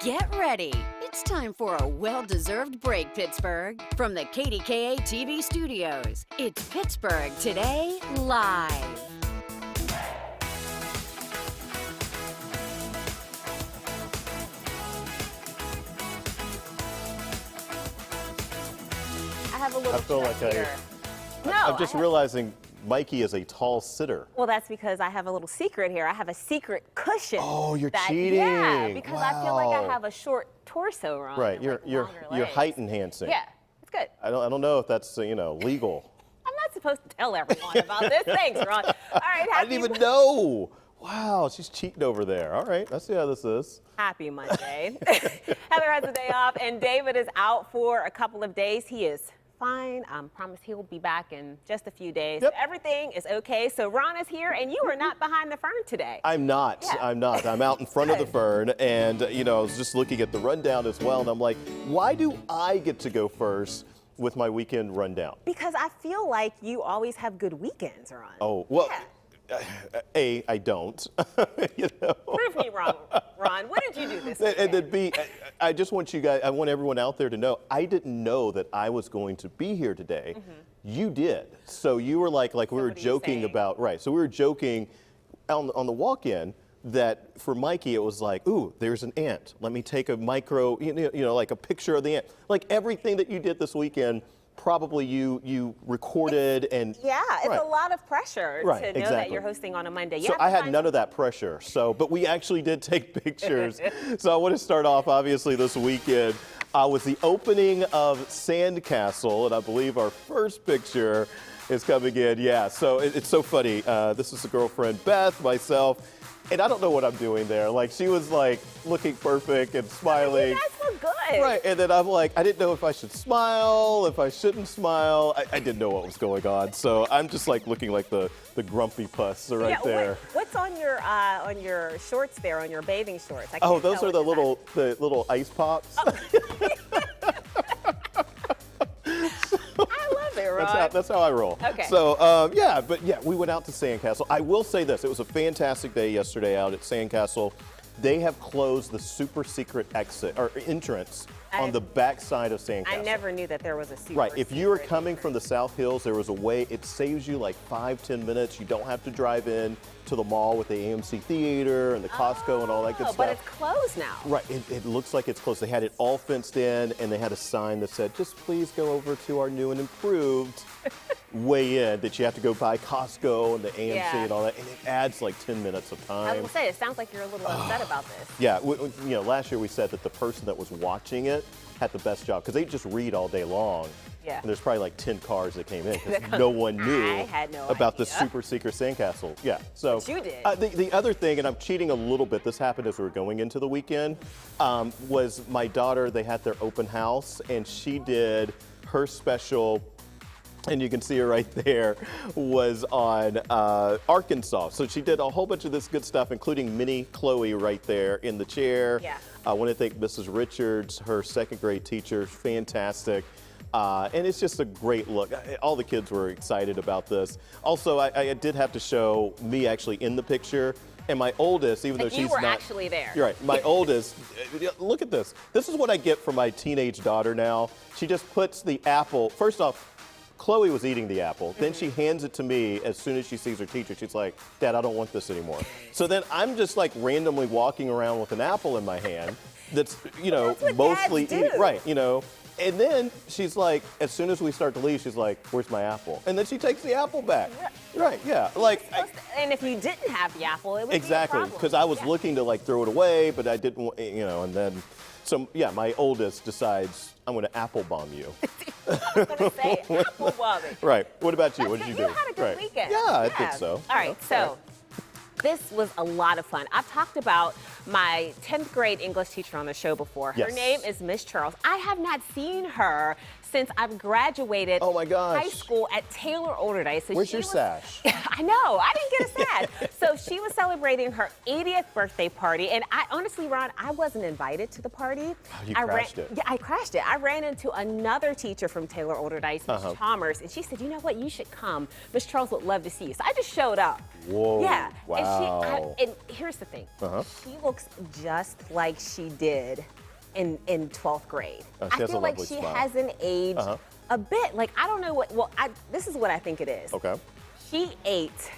Get ready. It's time for a well-deserved break, Pittsburgh. From the KDKA TV studios, it's Pittsburgh Today Live. I have a little feel trick like here. I'm just realizing Mikey is a tall sitter. Well, that's because I have a little secret here. I have a secret cushion. Oh, you're cheating. Yeah, because I feel like I Wow. have a short torso, Ron. Right, and, you're longer legs. height enhancing. Yeah, it's good. I don't know if that's legal. I'm not supposed to tell everyone about this. Thanks, Ron. All right, I didn't even know. Wow, she's cheating over there. All right, let's see how this is. Happy Monday. Heather has a day off, and David is out for a couple of days. He is fine. Promise he'll be back in just a few days. Yep. Everything is okay. So Ron is here, and you are not behind the fern today. I'm not. Yeah. I'm not. I'm out in front of the fern, and I was just looking at the rundown as well, and I'm like, why do I get to go first with my weekend rundown? Because I feel like you always have good weekends, Ron. Oh, well, Yeah. A, I don't. Prove me wrong, Ron. What did you do this weekend? And then B, I just want you guys, I want everyone out there to know, I didn't know that I was going to be here today. You did. So you were like we were what are you joking saying? about, right. So we were joking on the walk-in that for Mikey, it was like, ooh, there's an ant. Let me take a micro, like a picture of the ant. Like everything that you did this weekend, probably you recorded and Yeah, it's right. a lot of pressure Right, to know that exactly. you're hosting on a Monday. You So have to I had find none of that pressure. But we actually did take pictures. So I want to start off, obviously, this weekend with the opening of Sandcastle, and I believe our first picture is coming in. Yeah, so it's so funny. This is the girlfriend Beth, myself, and I don't know what I'm doing there. Like she was like looking perfect and smiling. You guys look good. Right, and then I'm like, I didn't know if I should smile, if I shouldn't smile. I didn't know what was going on, so I'm just like looking like the grumpy puss right Yeah, there. What's on your shorts there, on your bathing shorts? I Oh, can't those tell are what the little ice pops. I love it, Ron. That's how I roll. Okay. So, we went out to Sandcastle. I will say this, it was a fantastic day yesterday out at Sandcastle. They have closed the super secret exit or entrance on the back side of Sandcastle. I never knew that there was a secret. Right, if you were coming from the South Hills, there was a way, it saves you like 5-10 minutes. You don't have to drive in to the mall with the AMC Theater and the Costco and all that good stuff. But it's closed now. Right, it looks like it's closed. They had it all fenced in, and they had a sign that said, just please go over to our new and improved way in, that you have to go by Costco and the AMC Yeah. and all that, and it adds like 10 minutes of I was time. gonna say, it sounds like you're a little upset about this. Yeah, last year we said that the person that was watching it had the best job, because they just read all day long. Yeah. And there's probably like 10 cars that came in, because no one knew I had no about the idea. super secret Sandcastle. Yeah, so. But you did. The other thing, and I'm cheating a little bit, this happened as we were going into the weekend, was my daughter, they had their open house, and she did her special, and you can see her right there, was on Arkansas. So she did a whole bunch of this good stuff, including mini Chloe right there in the chair. Yeah. I want to thank Mrs. Richards, her second grade teacher, fantastic. And it's just a great look. All the kids were excited about this. Also, I did have to show me actually in the picture. And my oldest, even though Like she's you were not actually there. You're right. My oldest, look at this. This is what I get from my teenage daughter now. She just puts the apple. First off, Chloe was eating the apple. Then she hands it to me as soon as she sees her teacher. She's like, Dad, I don't want this anymore. So then I'm just like randomly walking around with an apple in my hand that's, That's what mostly dads do. eating. Right, And then she's like, as soon as we start to leave, she's like, where's my apple? And then she takes the apple back. Right, yeah. And if you didn't have the apple, it would Exactly, be a problem. because I was Yeah. looking to like throw it away, but I didn't want, and then, so yeah, my oldest decides I'm going to apple bomb you. I was gonna say, apple bombing. Right. What about you? What did you do? You had a good Right. weekend. Yeah, I think so. All right, so this was a lot of fun. I've talked about my 10th grade English teacher on the show before. Her Yes. name is Miss Charles. I have not seen her since I've graduated Oh my gosh. high school at Taylor Alderdice. So Where's she your was- sash? I know, I didn't get a sash. So she was celebrating her 80th birthday party, and I honestly, Ron, I wasn't invited to the party. You I crashed it. Yeah, I crashed it. I ran into another teacher from Taylor Alderdice, Miss Chalmers, and she said, you know what, you should come. Miss Charles would love to see you. So I just showed up. Whoa. Yeah. Wow. And here's the thing. She looks just like she did in 12th grade. She I has feel a like lovely she smile. hasn't aged a bit. Like, I don't know what, well, this is what I think it is. Okay. She ate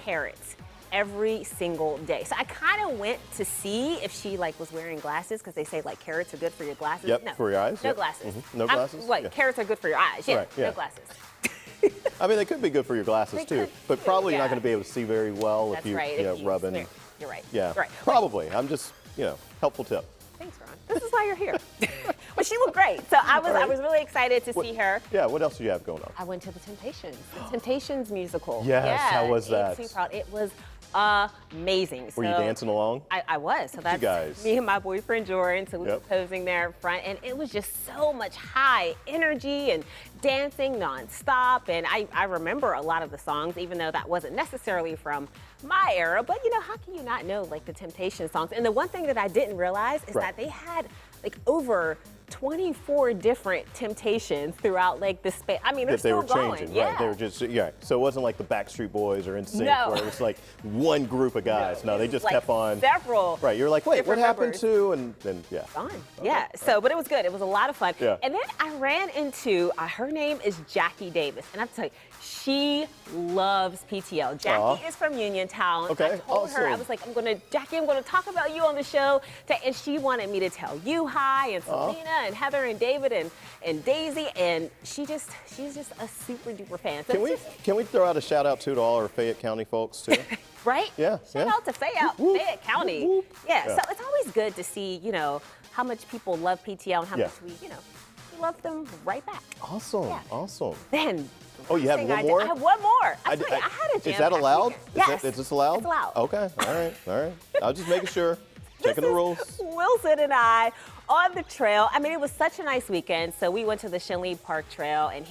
carrots every single day. So I kind of went to see if she like was wearing glasses, because they say like carrots are good for your glasses. Yep, No, for your eyes. No Yep. glasses. No glasses? What, Yeah. carrots are good for your eyes. Yeah, Right, yeah. no glasses. I mean, they could be good for your glasses They too, could, but probably yeah. not going to be able to see very well That's if you, right. you know, If you rubbing. smear. You're right. Yeah, You're right. probably. I'm just, you know, helpful tip. Thanks, Ron. This is why you're here. But she looked great. So I was really excited to see her. Yeah, what else do you have going on? I went to the Temptations musical. Yes, yeah, how was that? It was amazing. Were you dancing along? I was. So that's guys. me and my boyfriend Jordan. So we were Yep. posing there in front, and it was just so much high energy and dancing nonstop. And I remember a lot of the songs, even though that wasn't necessarily from my era. But you know, how can you not know like the Temptation songs? And the one thing that I didn't realize is that they had like over 24 different Temptations throughout like the space. I mean, they're That they still were going. changing, Yeah. right? They were just, yeah. So it wasn't like the Backstreet Boys or NSYNC, No. where it was like one group of guys. No, they It was, just like, kept on. Several. Right, you're like, wait, what different happened members. to? And then, yeah. Fun. Yeah. So, but it was good. It was a lot of fun. Yeah. And then I ran into her name is Jackie Davis, and I'm telling you, she loves PTL. Jackie is from Uniontown. Okay, I told her, I awesome. was like, Jackie, I'm gonna talk about you on the show, and she wanted me to tell you hi, and Selena and Heather and David and Daisy, and she's just a super duper fan. So Can we throw out a shout out to all our Fayette County folks too? right? Yeah, Shout yeah. out to Fayette, Whoop, Fayette County. whoop, whoop. Yeah, Yeah. so it's always good to see, you know, how much people love PTL and how Yeah. much we love them right back. Awesome, Yeah. awesome. Then, Oh, you have thing one I did- more? I have one more. I tell you, I had a Is jam that packed allowed? weekend. Yes. Is this allowed? It's allowed. Okay, all right. I was just making sure. Checking the This rules. is Wilson and I on the trail. I mean, it was such a nice weekend. So we went to the Shenley Park Trail, and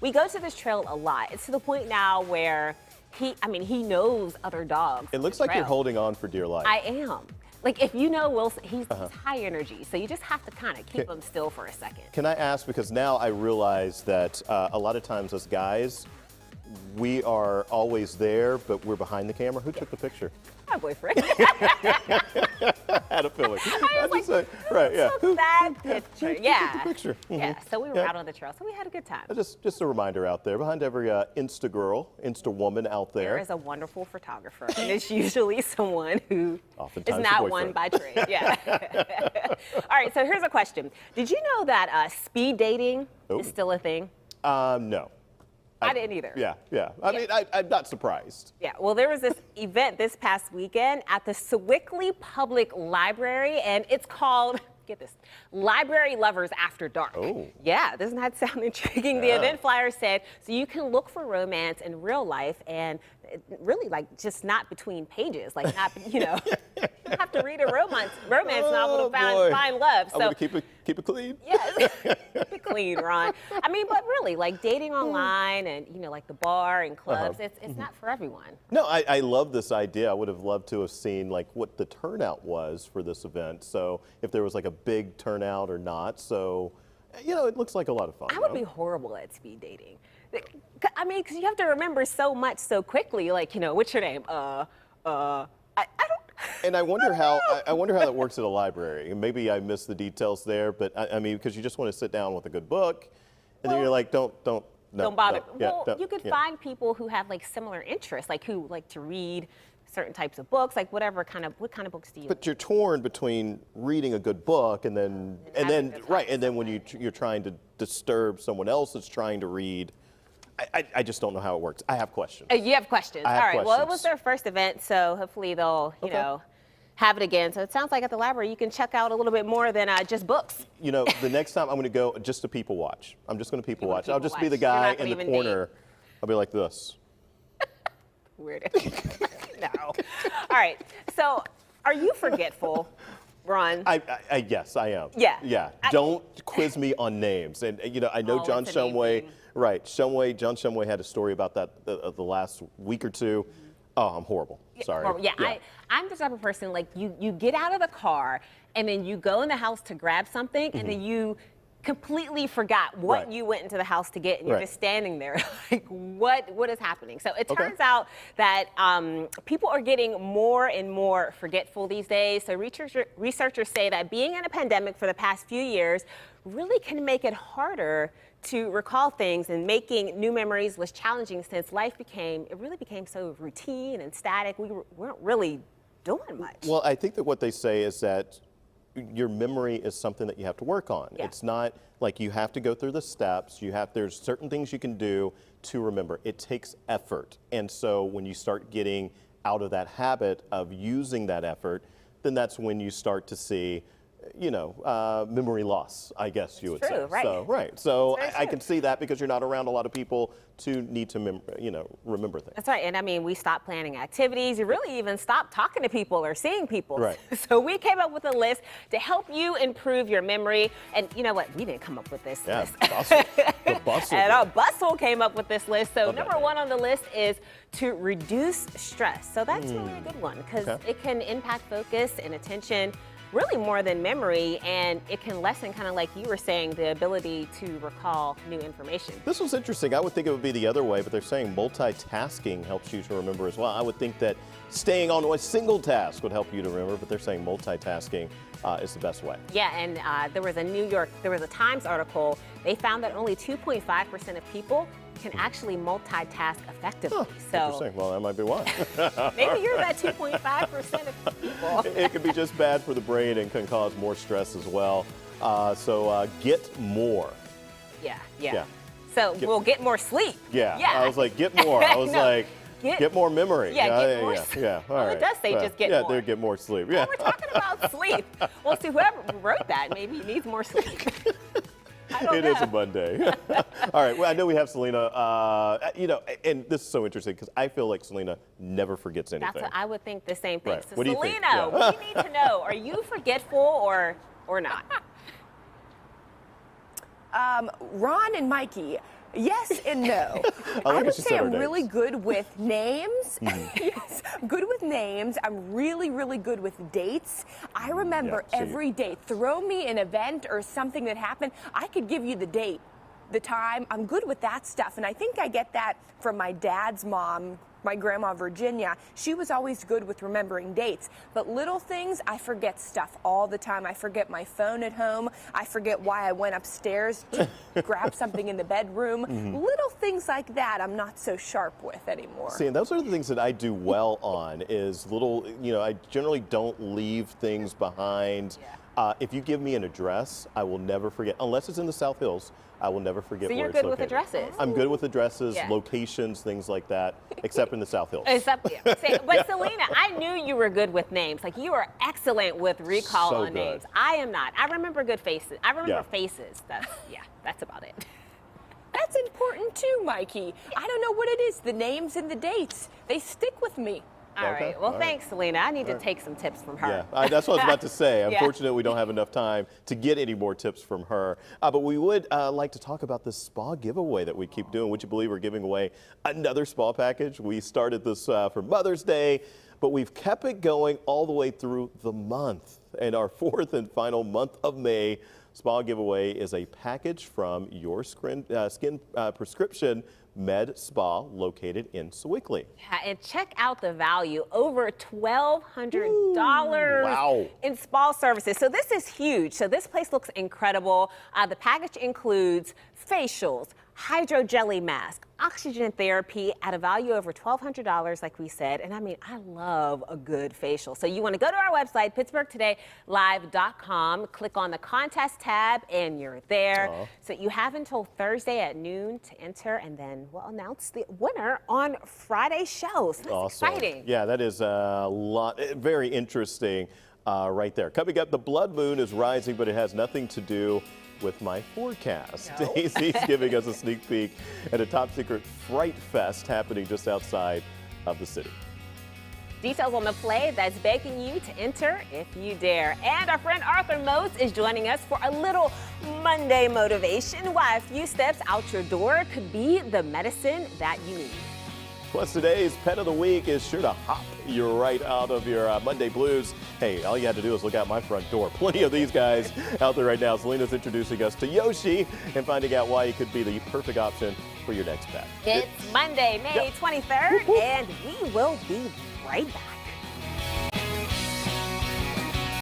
we go to this trail a lot. It's to the point now where he knows other dogs. It on looks the like you're trail. holding on for dear life. I am. Like, if you know Wilson, he's high energy, so you just have to kind of keep him still for a second. Can I ask, because now I realize that a lot of times as guys, we are always there, but we're behind the camera. Who took the picture? My boyfriend. I had a feeling. I was like, right, yeah. took that picture? Who took Yeah. the picture? Yeah, so we were Yeah. out on the trail, so we had a good time. Just a reminder out there, behind every Insta girl, Insta woman out There there. is a wonderful photographer, and it's usually someone who Oftentimes is the not one boyfriend. by trade. Yeah. All right, so here's a question. Did you know that speed dating is still a thing? No. I didn't either. Yeah. I mean, I'm not surprised. Yeah, well, there was this event this past weekend at the Sewickley Public Library, and it's called, get this, Library Lovers After Dark. Oh. Yeah, doesn't that sound intriguing? The Yeah. event flyer said, so you can look for romance in real life and really like just not between pages, like not, you don't have to read a romance novel to find love. I'm So gonna keep it clean. yes, keep it clean, Ron. I mean, but really, like dating online and like the bar and clubs, it's not for everyone. No, I love this idea. I would have loved to have seen like what the turnout was for this event. So if there was like a big turnout or not. So, it looks like a lot of fun. I would be horrible at speed dating. I mean, because you have to remember so much so quickly. Like, what's your name? I don't. And I wonder how that works at a library. And maybe I missed the details there, but I mean, because you just want to sit down with a good book, and then you're like, don't bother. Well, don't, you could yeah. find people who have like similar interests, like who like to read certain types of books, like what kind of books do you? But you're torn between reading a good book and then when you're trying to disturb someone else that's trying to read. I just don't know how it works. I have questions. You have questions. I have All right. Well, it was questions. their first event, so hopefully they'll, have it again. So it sounds like at the library you can check out a little bit more than just books. The next time I'm going to go just to people watch. I'm just going to people watch. I'll just be the You're not guy gonna in the even corner. I'll be like this. Weird. No. All right. So are you forgetful, Ron? Yes, I am. Yeah. Yeah. Don't quiz me on names. And I know Oh, John it's a name Shumway. thing. Right. John Shumway had a story about that the last week or two. Oh, I'm horrible. Sorry. Horrible. Yeah. I'm the type of person like you get out of the car and then you go in the house to grab something and then you completely forgot what Right. you went into the house to get, and you're Right. just standing there like, what is happening? So it Okay. turns out that people are getting more and more forgetful these days. So researchers say that being in a pandemic for the past few years really can make it harder to recall things, and making new memories was challenging since life really became so routine and static. We weren't really doing much. Well, I think that what they say is that your memory is something that you have to work on. Yeah. It's not like you have to go through the steps. There's certain things you can do to remember. It takes effort. And so when you start getting out of that habit of using that effort, then that's when you start to see, memory loss, I guess you would say. True, right. So, right. So Very I true. can see that because you're not around a lot of people to need to, remember things. That's right. And I mean, we stopped planning activities. You really even stopped talking to people or seeing people. Right. So we came up with a list to help you improve your memory. And you know what? We didn't come up with this Yeah, list. bustle. The bustle. And Bustle came up with this list. So Love that number name. one on the list is to reduce stress. So that's really a good one because Okay. it can impact focus and attention really more than memory, and it can lessen, kind of like you were saying, the ability to recall new information. This was interesting. I would think it would be the other way, but they're saying multitasking helps you to remember as well. I would think that staying on a single task would help you to remember, but they're saying multitasking is the best way. Yeah, and there was a Times article. They found that only 2.5% of people can actually multitask effectively. Huh, So interesting. Well, that might be why. maybe you're that 2.5% of people. It can be just bad for the brain and can cause more stress as well. So get more. Yeah. So we'll get more sleep. Yeah. I was like, get more. I was No, like, get more memory. Yeah, get more Yeah. sleep. Yeah. All Well, right. it does say just get yeah, more. Yeah, get more sleep. Well, Yeah. we're talking about sleep. Well, see, whoever wrote that maybe needs more sleep. I don't It know. is a Monday. All right. Well, I know we have Selena. And this is so interesting because I feel like Selena never forgets anything. That's what I would think the same thing. Right. So What do you Selena, think? Yeah. we need to know, are you forgetful or not? Ron and Mikey, yes and no. like I how would she say said her I'm really names. good with names. Yes, good with names. I'm really, really good with dates. I remember Yeah, see. every date. Throw me an event or something that happened, I could give you the date, the time. I'm good with that stuff. And I think I get that from my dad's mom, my grandma Virginia. She was always good with remembering dates. But little things, I forget stuff all the time. I forget my phone at home. I forget why I went upstairs to grab something in the bedroom. Little things like that I'm not so sharp with anymore. See, and those are the things that I do well on is little, I generally don't leave things behind. If you give me an address, I will never forget, unless it's in the South Hills, I will never forget So where you're it's good with located. addresses? I'm good with addresses, Yeah. locations, things like that, except in the South Hills. But Selena, I knew you were good with names. Like, you are excellent with recall So on good. names. I am not. I remember good faces. I remember Yeah. faces. That's about it. That's important too, Mikey. I don't know what it is. The names and the dates, they stick with me. All Okay. right. Well, All right. thanks, Selena. I need to take some tips from her. Yeah, that's what I was about to say. Yeah. Unfortunately, we don't have enough time to get any more tips from her. But we would like to talk about this spa giveaway that we keep doing. Would you believe we're giving away another spa package? We started this for Mother's Day, but we've kept it going all the way through the month. And our fourth and final month of May spa giveaway is a package from your skin prescription med spa located in Sewickley. Yeah, and check out the value, over $1,200 wow. in spa services. So this is huge. So this place looks incredible. The package includes facials, hydro jelly mask, oxygen therapy at a value over $1,200, like we said. And I mean, I love a good facial. So you want to go to our website, PittsburghTodayLive.com, click on the contest tab, and you're there. Aw. So you have until Thursday at noon to enter, and then we'll announce the winner on Friday's show. So that's Awesome. exciting. Yeah, that is a lot, very interesting right there. Coming up, the blood moon is rising, but it has nothing to do with my forecast. No. He's giving us a sneak peek at a top secret Fright Fest happening just outside of the city. Details on the play that's begging you to enter if you dare. And our friend Arthur Motes is joining us for a little Monday motivation, why a few steps out your door could be the medicine that you need. Plus, today's Pet of the Week is sure to hop you right out of your Monday blues. Hey, all you had to do is look out my front door. Plenty of these guys out there right now. Selena's introducing us to Yoshi and finding out why he could be the perfect option for your next pet. It's Monday, May 23rd, and we will be right back.